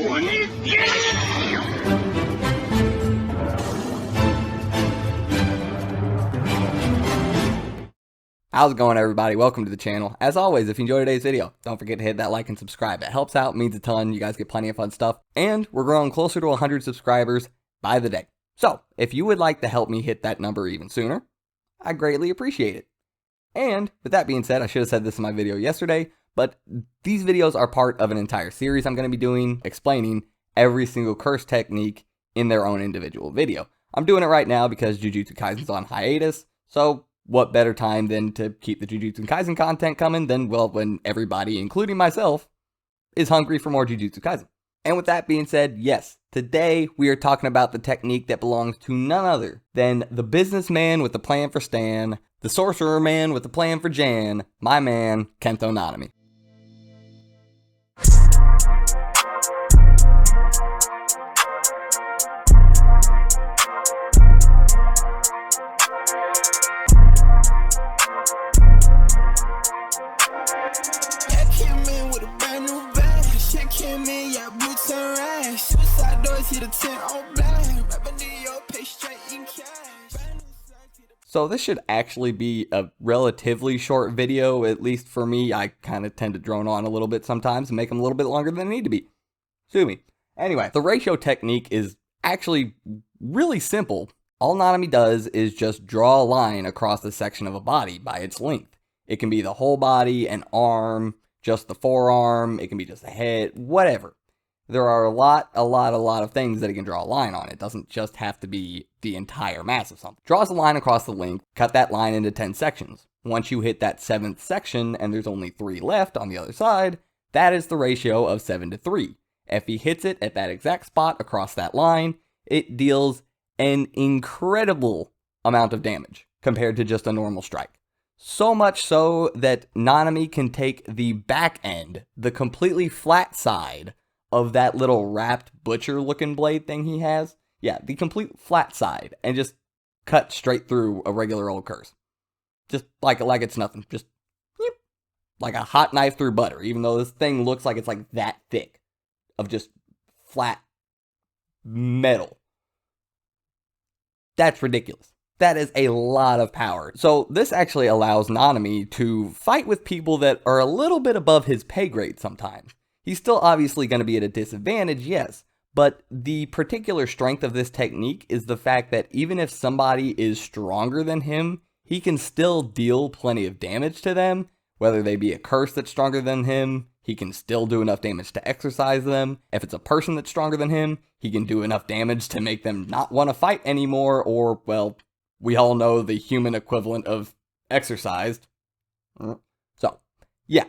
How's it going, everybody? Welcome to the channel. As always, if you enjoyed today's video, don't forget to hit that like and subscribe. It helps out, means a ton. You guys get plenty of fun stuff. And we're growing closer to 100 subscribers by the day. So, if you would like to help me hit that number even sooner, I greatly appreciate it. And with that being said, I should have said this in my video yesterday, but these videos are part of an entire series I'm going to be doing, explaining every single curse technique in their own individual video. I'm doing it right now because Jujutsu Kaisen's on hiatus, so what better time than to keep the Jujutsu Kaisen content coming than, well, when everybody, including myself, is hungry for more Jujutsu Kaisen. And with that being said, yes, today we are talking about the technique that belongs to none other than the businessman with the plan for Stan, the sorcerer man with the plan for Jan, my man, Kento Nanami. So this should actually be a relatively short video, at least for me. I kind of tend to drone on a little bit sometimes and make them a little bit longer than they need to be. Sue me. Anyway, the ratio technique is actually really simple. All Nanami does is just draw a line across the section of a body by its length. It can be the whole body, an arm, just the forearm, it can be just the head, whatever. There are a lot of things that it can draw a line on. It doesn't just have to be the entire mass of something. Draws a line across the length, cut that line into 10 sections. Once you hit that 7th section and there's only 3 left on the other side, that is the ratio of 7 to 3. If he hits it at that exact spot across that line, it deals an incredible amount of damage compared to just a normal strike. So much so that Nanami can take the back end, the completely flat side of that little wrapped butcher looking blade thing he has. Yeah, the complete flat side, and just cut straight through a regular old curse. Just like it's nothing. Just like a hot knife through butter, even though this thing looks like it's like that thick of just flat metal. That's ridiculous. That is a lot of power. So this actually allows Nanami to fight with people that are a little bit above his pay grade sometimes. He's still obviously going to be at a disadvantage, yes, but the particular strength of this technique is the fact that even if somebody is stronger than him, he can still deal plenty of damage to them. Whether they be a curse that's stronger than him, he can still do enough damage to exorcise them. If it's a person that's stronger than him, he can do enough damage to make them not want to fight anymore, or, well, we all know the human equivalent of exorcised. So, yeah.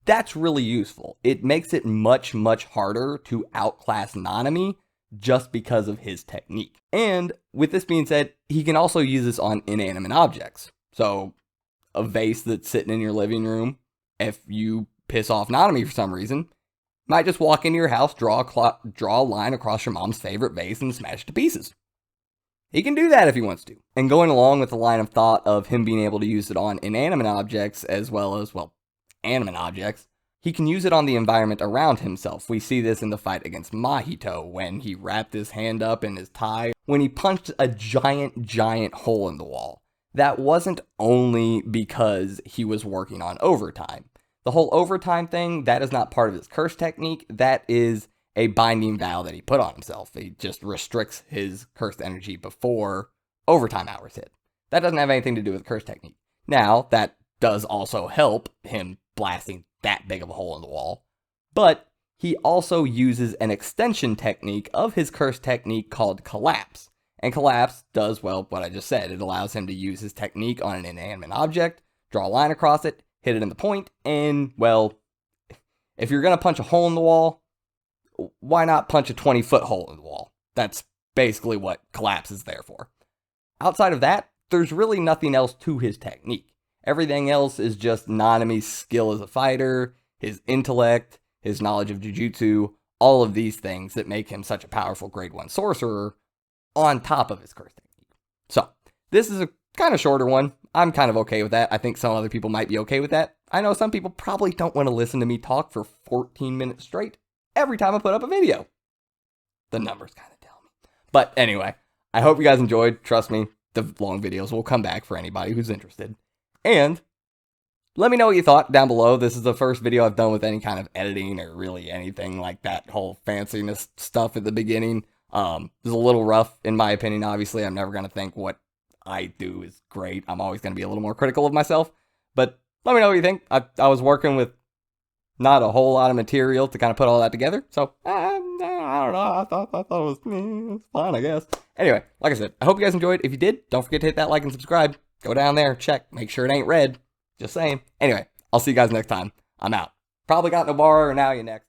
That's really useful. It makes it much harder to outclass Nanami just because of his technique. And with this being said, he can also use this on inanimate objects. So a vase that's sitting in your living room, if you piss off Nanami for some reason, might just walk into your house, draw a line across your mom's favorite vase and smash it to pieces. He can do that if he wants to. And going along with the line of thought of him being able to use it on inanimate objects as well as, well, animate objects, he can use it on the environment around himself. We see this in the fight against Mahito when he wrapped his hand up in his tie, when he punched a giant hole in the wall. That wasn't only because he was working on overtime. The whole overtime thing, that is not part of his curse technique. That is a binding vow that he put on himself. He just restricts his cursed energy before overtime hours hit. That doesn't have anything to do with curse technique. Now, that does also help him blasting that big of a hole in the wall, but he also uses an extension technique of his curse technique called collapse. And collapse does, well, what I just said. It allows him to use his technique on an inanimate object, draw a line across it, hit it in the point, and, well, if you're going to punch a hole in the wall, why not punch a 20-foot hole in the wall? That's basically what collapse is there for. Outside of that, there's really nothing else to his technique. Everything else is just Nanami's skill as a fighter, his intellect, his knowledge of Jujutsu, all of these things that make him such a powerful grade 1 sorcerer on top of his curse technique. So, this is a kind of shorter one. I'm kind of okay with that. I think some other people might be okay with that. I know some people probably don't want to listen to me talk for 14 minutes straight every time I put up a video. The numbers kind of tell me. But anyway, I hope you guys enjoyed. Trust me, the long videos will come back for anybody who's interested. And let me know what you thought down below. This is the first video I've done with any kind of editing or really anything like that whole fanciness stuff at the beginning. It was a little rough in my opinion. Obviously, I'm never going to think what I do is great. I'm always going to be a little more critical of myself. But let me know what you think. I was working with not a whole lot of material to kind of put all that together. So, I don't know. I thought it was fun, I guess. Anyway, like I said, I hope you guys enjoyed. If you did, don't forget to hit that like and subscribe. Go down there, check, make sure it ain't red. Just saying. Anyway, I'll see you guys next time. I'm out. Probably got no bar, or now you next.